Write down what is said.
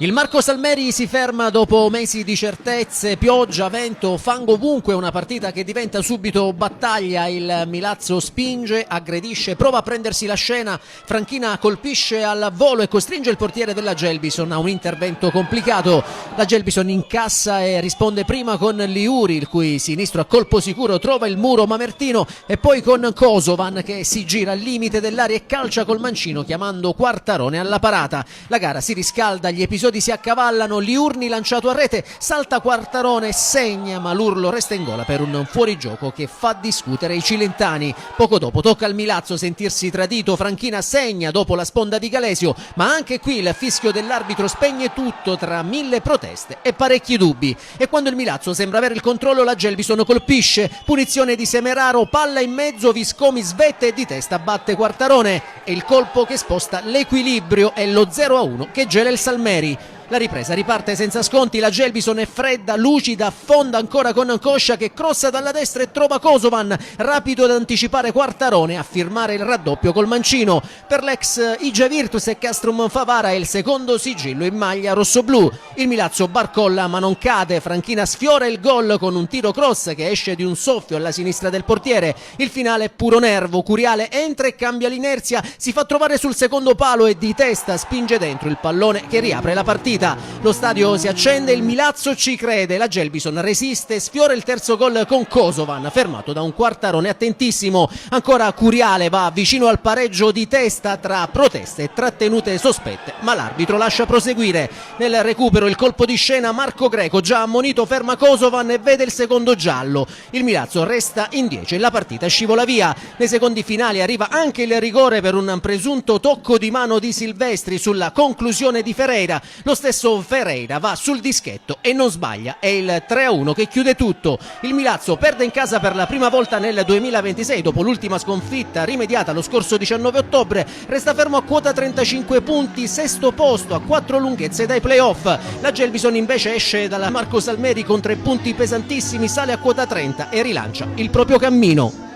Il Marco Salmeri si ferma dopo mesi di certezze, pioggia, vento, fango ovunque, una partita che diventa subito battaglia. Il Milazzo spinge, aggredisce, prova a prendersi la scena, Franchina colpisce al volo e costringe il portiere della Gelbison a un intervento complicato. La Gelbison incassa e risponde prima con Liuri, il cui sinistro a colpo sicuro trova il muro mamertino, e poi con Kosovan che si gira al limite dell'area e calcia col mancino chiamando Quartarone alla parata. La gara si riscalda, gli episodi si accavallano, Liurni lanciato a rete, salta Quartarone, segna, ma l'urlo resta in gola per un fuorigioco che fa discutere i cilentani. Poco dopo tocca al Milazzo sentirsi tradito, Franchina segna dopo la sponda di Galesio, ma anche qui il fischio dell'arbitro spegne tutto tra mille proteste e parecchi dubbi. E quando il Milazzo sembra avere il controllo, la Gelbison colpisce, punizione di Semeraro, palla in mezzo, Viscomi svette e di testa batte Quartarone, e il colpo che sposta l'equilibrio è lo 0-1 che gela il Salmeri. La ripresa riparte senza sconti, la Gelbison è fredda, lucida, affonda ancora con Coscia che crossa dalla destra e trova Kosovan, rapido ad anticipare Quartarone a firmare il raddoppio col mancino. Per l'ex IG Virtus e Castrum Favara è il secondo sigillo in maglia rossoblù. Il Milazzo barcolla ma non cade, Franchina sfiora il gol con un tiro cross che esce di un soffio alla sinistra del portiere. Il finale è puro nervo, Curiale entra e cambia l'inerzia, si fa trovare sul secondo palo e di testa spinge dentro il pallone che riapre la partita. Lo stadio si accende, il Milazzo ci crede, la Gelbison resiste, sfiora il terzo gol con Kosovan, fermato da un Quartarone attentissimo. Ancora Curiale va vicino al pareggio di testa tra proteste e trattenute sospette, ma l'arbitro lascia proseguire. Nel recupero il colpo di scena, Marco Greco, già ammonito, ferma Kosovan e vede il secondo giallo. Il Milazzo resta in 10 e la partita scivola via. Nei secondi finali arriva anche il rigore per un presunto tocco di mano di Silvestri sulla conclusione di Ferreira. Lo stesso Ferreira va sul dischetto e non sbaglia, è il 3-1 che chiude tutto. Il Milazzo perde in casa per la prima volta nel 2026 dopo l'ultima sconfitta rimediata lo scorso 19 ottobre, resta fermo a quota 35 punti, sesto posto a 4 lunghezze dai playoff. La Gelbison invece esce dalla Marco Salmeri con 3 punti pesantissimi, sale a quota 30 e rilancia il proprio cammino.